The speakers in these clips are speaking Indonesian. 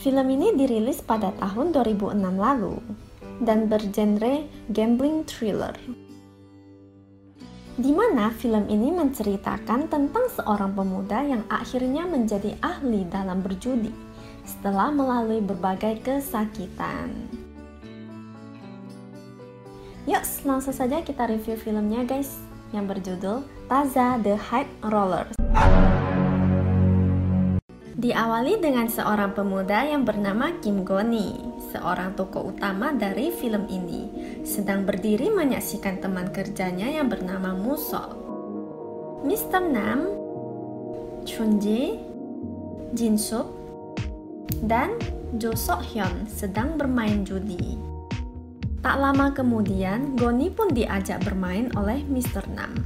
Film ini dirilis pada tahun 2006 lalu dan bergenre gambling thriller, di mana film ini menceritakan tentang seorang pemuda yang akhirnya menjadi ahli dalam berjudi setelah melalui berbagai kesakitan. Yuk, langsung saja kita review filmnya guys, yang berjudul Taza The High Rollers. Diawali dengan seorang pemuda yang bernama Kim Go-ni, seorang tokoh utama dari film ini, sedang berdiri menyaksikan teman kerjanya yang bernama Muso, Mr. Nam, Chun-ji, Jin-sup, dan Jo Sok-hyun sedang bermain judi. Tak lama kemudian, Go-ni pun diajak bermain oleh Mr. Nam.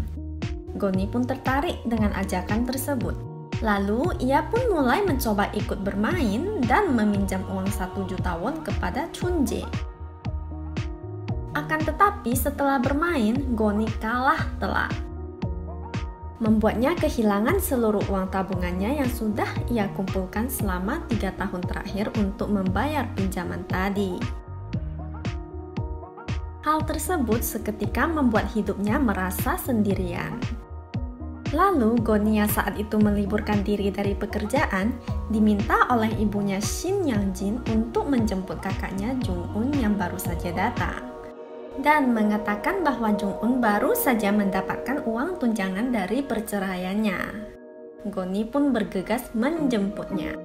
Go-ni pun tertarik dengan ajakan tersebut. Lalu, ia pun mulai mencoba ikut bermain dan meminjam uang 1 juta won kepada Chun-ji. Akan tetapi, setelah bermain, Go-ni kalah telak, membuatnya kehilangan seluruh uang tabungannya yang sudah ia kumpulkan selama 3 tahun terakhir untuk membayar pinjaman tadi. Hal tersebut seketika membuat hidupnya merasa sendirian. Lalu, Go-ni yang saat itu meliburkan diri dari pekerjaan, diminta oleh ibunya Shin Yang-jin untuk menjemput kakaknya Jung-un yang baru saja datang, dan mengatakan bahwa Jung-un baru saja mendapatkan uang tunjangan dari perceraiannya. Go-ni pun bergegas menjemputnya.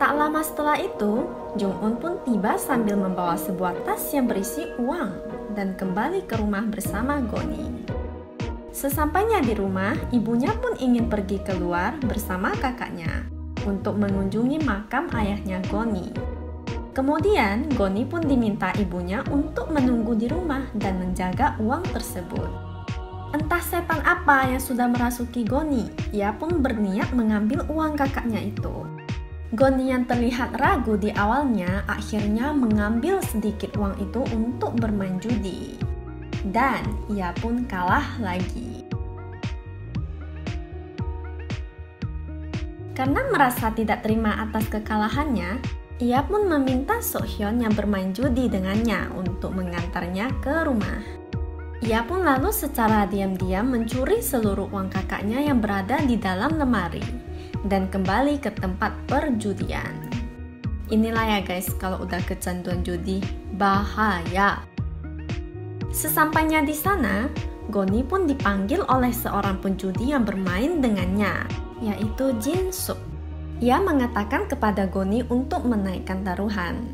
Tak lama setelah itu, Jung-un pun tiba sambil membawa sebuah tas yang berisi uang dan kembali ke rumah bersama Go-ni. Sesampainya di rumah, ibunya pun ingin pergi keluar bersama kakaknya untuk mengunjungi makam ayahnya Go-ni. Kemudian, Go-ni pun diminta ibunya untuk menunggu di rumah dan menjaga uang tersebut. Entah setan apa yang sudah merasuki Go-ni, ia pun berniat mengambil uang kakaknya itu. Go-ni yang terlihat ragu di awalnya akhirnya mengambil sedikit uang itu untuk bermain judi. Dan ia pun kalah lagi. Karena merasa tidak terima atas kekalahannya, ia pun meminta Sok-hyun yang bermain judi dengannya untuk mengantarnya ke rumah. Ia pun lalu secara diam-diam mencuri seluruh uang kakaknya yang berada di dalam lemari dan kembali ke tempat perjudian. Inilah ya guys, kalau udah kecanduan judi, bahaya. Sesampainya di sana, Go-ni pun dipanggil oleh seorang penjudi yang bermain dengannya, yaitu Jin-sup. Ia mengatakan kepada Go-ni untuk menaikkan taruhan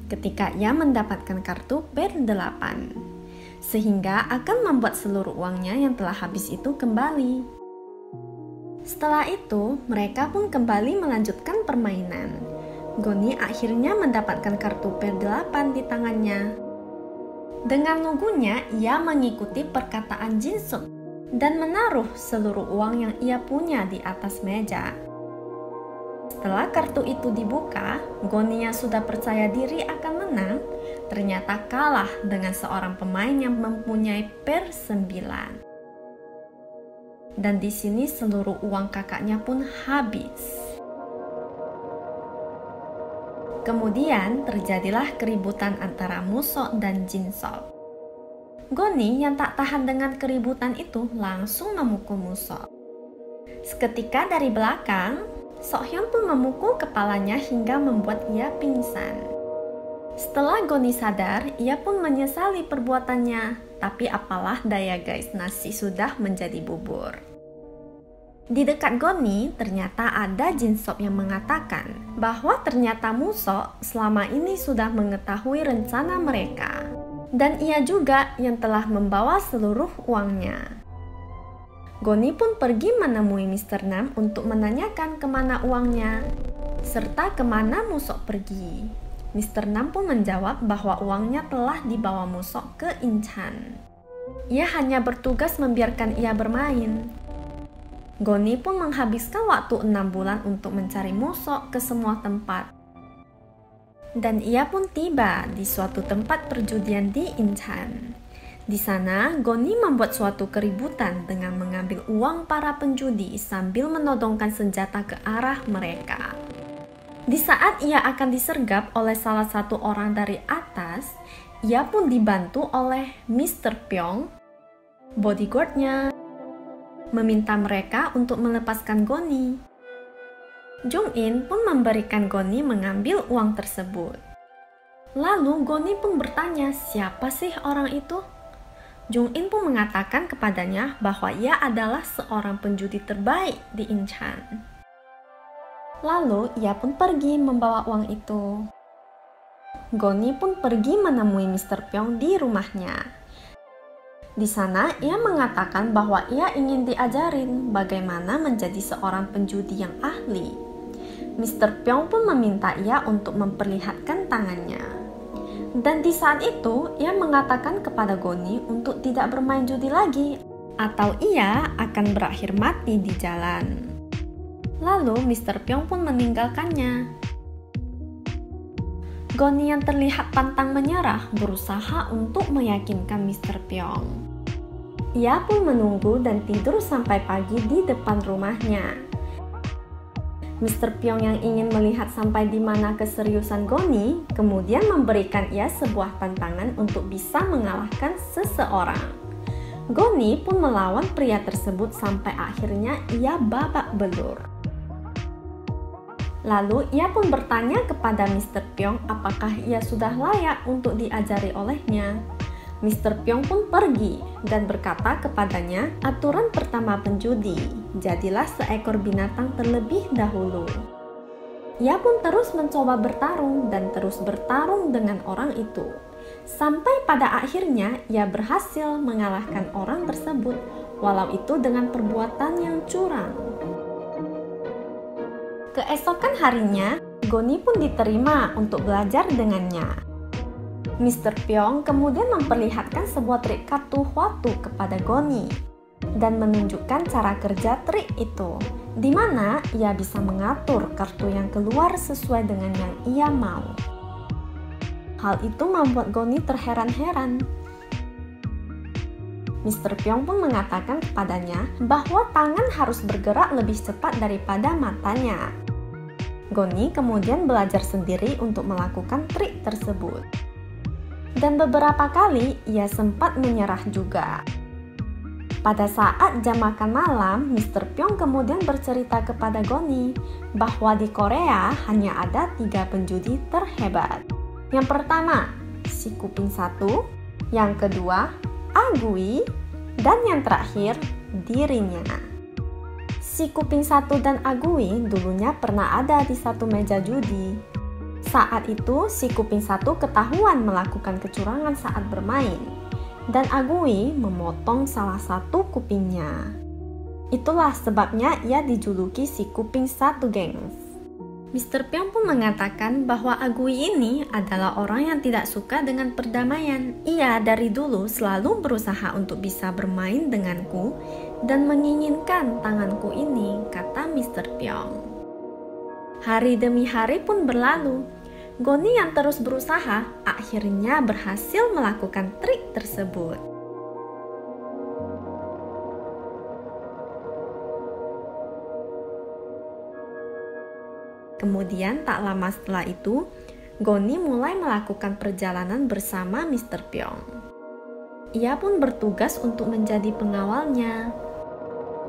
ketika ia mendapatkan kartu per 8, sehingga akan membuat seluruh uangnya yang telah habis itu kembali. Setelah itu, mereka pun kembali melanjutkan permainan. Go-ni akhirnya mendapatkan kartu per 8 di tangannya. Dengan lugunya, ia mengikuti perkataan Jin-sup dan menaruh seluruh uang yang ia punya di atas meja. Setelah kartu itu dibuka, Go-ni yang sudah percaya diri akan menang, ternyata kalah dengan seorang pemain yang mempunyai per 9. Dan di sini seluruh uang kakaknya pun habis. Kemudian terjadilah keributan antara Muso dan Jin-sup. Go-ni yang tak tahan dengan keributan itu langsung memukul Muso. Seketika dari belakang, Sok-hyun pun memukul kepalanya hingga membuat ia pingsan. Setelah Go-ni sadar, ia pun menyesali perbuatannya. Tapi apalah daya guys, nasi sudah menjadi bubur. Di dekat Go-ni, ternyata ada Jin-sup yang mengatakan bahwa ternyata Muso selama ini sudah mengetahui rencana mereka. Dan ia juga yang telah membawa seluruh uangnya. Go-ni pun pergi menemui Mr. Nam untuk menanyakan kemana uangnya, serta kemana Muso pergi. Mr. Nam pun menjawab bahwa uangnya telah dibawa Muso ke Incheon. Ia hanya bertugas membiarkan ia bermain. Go-ni pun menghabiskan waktu 6 bulan untuk mencari Muso ke semua tempat. Dan ia pun tiba di suatu tempat perjudian di Incheon. Di sana, Go-ni membuat suatu keributan dengan mengambil uang para penjudi sambil menodongkan senjata ke arah mereka. Di saat ia akan disergap oleh salah satu orang dari atas, ia pun dibantu oleh Mr. Pyong, bodyguardnya, meminta mereka untuk melepaskan Goni. Jung-in pun memberikan Goni mengambil uang tersebut. Lalu Goni pun bertanya, siapa sih orang itu? Jung-in pun mengatakan kepadanya bahwa ia adalah seorang penjudi terbaik di Incheon. Lalu ia pun pergi membawa uang itu. Goni pun pergi menemui Mr. Pyong di rumahnya. Di sana ia mengatakan bahwa ia ingin diajarin bagaimana menjadi seorang penjudi yang ahli. Mr. Pyong pun meminta ia untuk memperlihatkan tangannya. Dan di saat itu ia mengatakan kepada Goni untuk tidak bermain judi lagi atau ia akan berakhir mati di jalan. Lalu Mr. Pyong pun meninggalkannya. Goni yang terlihat pantang menyerah berusaha untuk meyakinkan Mr. Pyong. Ia pun menunggu dan tidur sampai pagi di depan rumahnya. Mr. Pyong yang ingin melihat sampai di mana keseriusan Goni, kemudian memberikan ia sebuah tantangan untuk bisa mengalahkan seseorang. Goni pun melawan pria tersebut sampai akhirnya ia babak belur. Lalu ia pun bertanya kepada Mr. Pyong apakah ia sudah layak untuk diajari olehnya. Mr. Pyong pun pergi dan berkata kepadanya, aturan pertama penjudi, jadilah seekor binatang terlebih dahulu. Ia pun terus mencoba bertarung dan terus bertarung dengan orang itu. Sampai pada akhirnya ia berhasil mengalahkan orang tersebut, walau itu dengan perbuatan yang curang. Keesokan harinya, Goni pun diterima untuk belajar dengannya. Mr. Pyong kemudian memperlihatkan sebuah trik kartu Hwatu kepada Goni dan menunjukkan cara kerja trik itu, di mana ia bisa mengatur kartu yang keluar sesuai dengan yang ia mau. Hal itu membuat Goni terheran-heran. Mr. Pyong pun mengatakan kepadanya bahwa tangan harus bergerak lebih cepat daripada matanya. Goni kemudian belajar sendiri untuk melakukan trik tersebut. Dan beberapa kali ia sempat menyerah juga. Pada saat jam makan malam, Mr. Pyong kemudian bercerita kepada Goni bahwa di Korea hanya ada 3 penjudi terhebat. Yang pertama, si kuping satu, yang kedua, Agui, dan yang terakhir, dirinya. Si kuping satu dan Agui dulunya pernah ada di satu meja judi. Saat itu, si kuping satu ketahuan melakukan kecurangan saat bermain, dan Agui memotong salah satu kupingnya. Itulah sebabnya ia dijuluki si kuping satu, gengs. Mr. Pyong pun mengatakan bahwa Agui ini adalah orang yang tidak suka dengan perdamaian. Ia dari dulu selalu berusaha untuk bisa bermain denganku dan menginginkan tanganku ini, kata Mr. Pyong. Hari demi hari pun berlalu. Goni yang terus berusaha akhirnya berhasil melakukan trik tersebut. Kemudian tak lama setelah itu, Goni mulai melakukan perjalanan bersama Mr. Pyong. Ia pun bertugas untuk menjadi pengawalnya.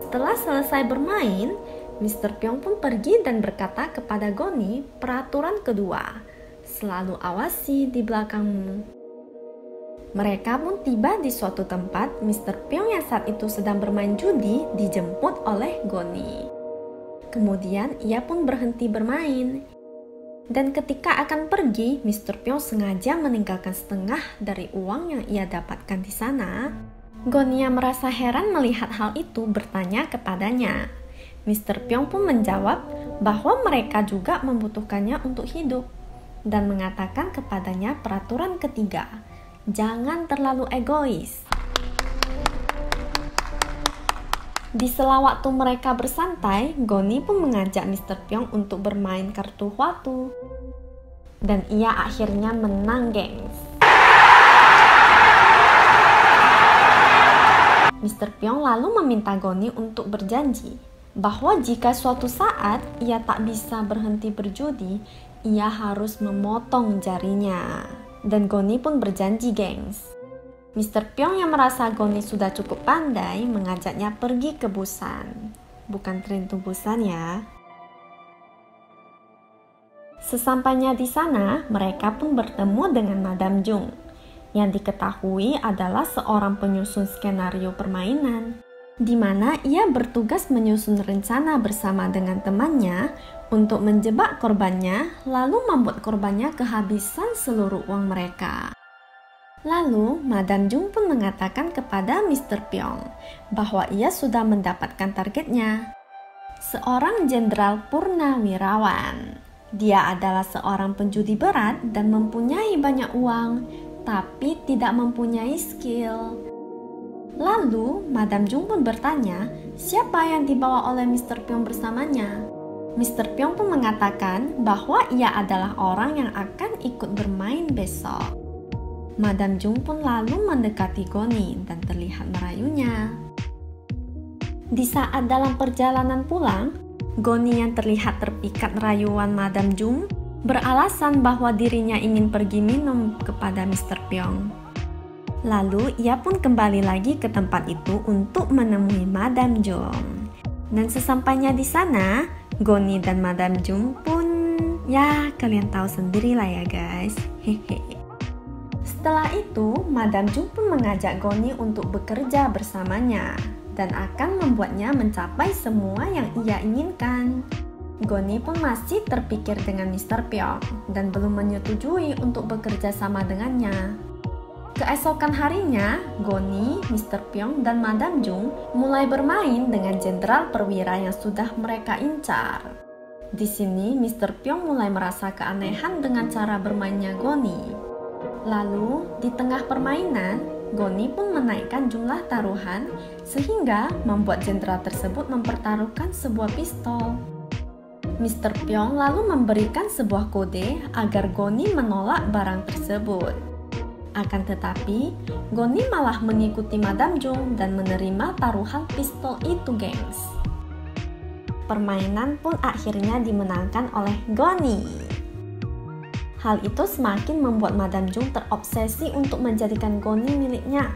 Setelah selesai bermain, Mr. Pyong pun pergi dan berkata kepada Goni peraturan kedua, selalu awasi di belakangmu. Mereka pun tiba di suatu tempat. Mr. Pyong yang saat itu sedang bermain judi dijemput oleh Goni. Kemudian ia pun berhenti bermain. Dan ketika akan pergi, Mr. Pyong sengaja meninggalkan setengah dari uang yang ia dapatkan di sana. Goni yang merasa heran melihat hal itu bertanya kepadanya. Mr. Pyong pun menjawab bahwa mereka juga membutuhkannya untuk hidup dan mengatakan kepadanya peraturan ketiga, jangan terlalu egois. Di sela waktu mereka bersantai, Goni pun mengajak Mr. Pyong untuk bermain kartu Hwatu. Dan ia akhirnya menang, gengs. Mr. Pyong lalu meminta Goni untuk berjanji bahwa jika suatu saat ia tak bisa berhenti berjudi, ia harus memotong jarinya. Dan Goni pun berjanji, gengs. Mr. Pyong yang merasa Goni sudah cukup pandai mengajaknya pergi ke Busan. Bukan Train to Busan ya. Sesampainya di sana, mereka pun bertemu dengan Madam Jung, yang diketahui adalah seorang penyusun skenario permainan, di mana ia bertugas menyusun rencana bersama dengan temannya untuk menjebak korbannya, lalu membuat korbannya kehabisan seluruh uang mereka. Lalu, Madam Jung pun mengatakan kepada Mr. Pyong bahwa ia sudah mendapatkan targetnya. Seorang jenderal purnawirawan. Dia adalah seorang penjudi berat dan mempunyai banyak uang, tapi tidak mempunyai skill. Lalu, Madam Jung pun bertanya, siapa yang dibawa oleh Mr. Pyong bersamanya? Mr. Pyong pun mengatakan bahwa ia adalah orang yang akan ikut bermain besok. Madam Jung pun lalu mendekati Goni dan terlihat merayunya. Di saat dalam perjalanan pulang, Goni yang terlihat terpikat rayuan Madam Jung beralasan bahwa dirinya ingin pergi minum kepada Mr. Pyong. Lalu ia pun kembali lagi ke tempat itu untuk menemui Madam Jung. Dan sesampainya di sana, Goni dan Madam Jung pun, ya kalian tahu sendirilah ya guys. Hehehe. Setelah itu, Madam Jung pun mengajak Goni untuk bekerja bersamanya dan akan membuatnya mencapai semua yang ia inginkan. Goni pun masih terpikir dengan Mr. Pyong dan belum menyetujui untuk bekerja sama dengannya. Keesokan harinya, Goni, Mr. Pyong, dan Madam Jung mulai bermain dengan jenderal perwira yang sudah mereka incar. Di sini, Mr. Pyong mulai merasa keanehan dengan cara bermainnya Goni. Lalu, di tengah permainan, Goni pun menaikkan jumlah taruhan sehingga membuat jenderal tersebut mempertaruhkan sebuah pistol. Mr. Pyong lalu memberikan sebuah kode agar Goni menolak barang tersebut. Akan tetapi, Goni malah mengikuti Madam Jung dan menerima taruhan pistol itu, gengs. Permainan pun akhirnya dimenangkan oleh Goni. Hal itu semakin membuat Madam Jung terobsesi untuk menjadikan Goni miliknya.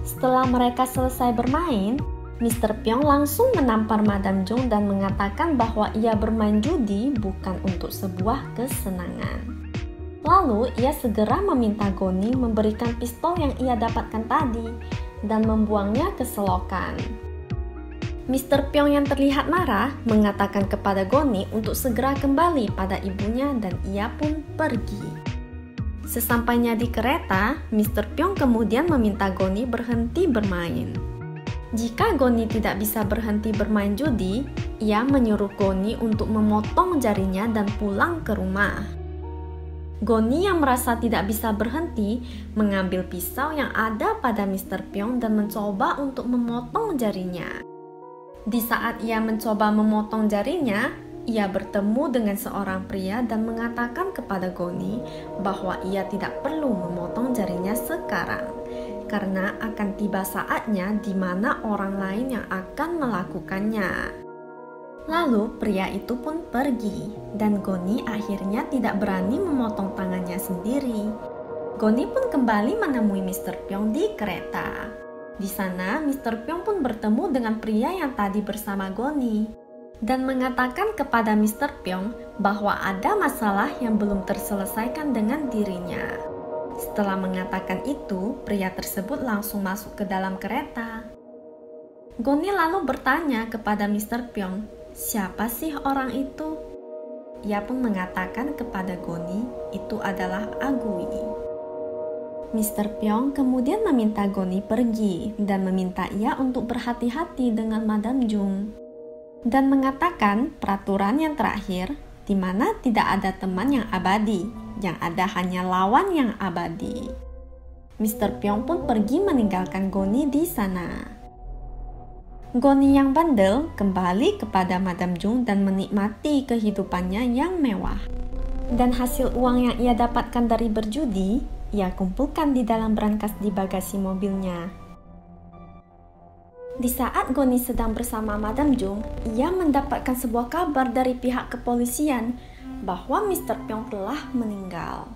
Setelah mereka selesai bermain, Mr. Pyong langsung menampar Madam Jung dan mengatakan bahwa ia bermain judi bukan untuk sebuah kesenangan. Lalu ia segera meminta Goni memberikan pistol yang ia dapatkan tadi dan membuangnya ke selokan. Mr. Pyong yang terlihat marah mengatakan kepada Goni untuk segera kembali pada ibunya dan ia pun pergi. Sesampainya di kereta, Mr. Pyong kemudian meminta Goni berhenti bermain. Jika Goni tidak bisa berhenti bermain judi, ia menyuruh Goni untuk memotong jarinya dan pulang ke rumah. Goni yang merasa tidak bisa berhenti mengambil pisau yang ada pada Mr. Pyong dan mencoba untuk memotong jarinya. Di saat ia mencoba memotong jarinya, ia bertemu dengan seorang pria dan mengatakan kepada Goni bahwa ia tidak perlu memotong jarinya sekarang, karena akan tiba saatnya di mana orang lain yang akan melakukannya. Lalu pria itu pun pergi, dan Goni akhirnya tidak berani memotong tangannya sendiri. Goni pun kembali menemui Mr. Pyong di kereta. Di sana, Mr. Pyong pun bertemu dengan pria yang tadi bersama Goni dan mengatakan kepada Mr. Pyong bahwa ada masalah yang belum terselesaikan dengan dirinya. Setelah mengatakan itu, pria tersebut langsung masuk ke dalam kereta. Goni lalu bertanya kepada Mr. Pyong, siapa sih orang itu? Ia pun mengatakan kepada Goni, itu adalah Agui. Mr. Pyong kemudian meminta Goni pergi dan meminta ia untuk berhati-hati dengan Madam Jung dan mengatakan peraturan yang terakhir di mana tidak ada teman yang abadi, yang ada hanya lawan yang abadi. Mr. Pyong pun pergi meninggalkan Goni di sana. Goni yang bandel kembali kepada Madam Jung dan menikmati kehidupannya yang mewah. Dan hasil uang yang ia dapatkan dari berjudi, ia kumpulkan di dalam brankas di bagasi mobilnya. Di saat Goni sedang bersama Madam Jung, ia mendapatkan sebuah kabar dari pihak kepolisian bahwa Mr. Pyong telah meninggal.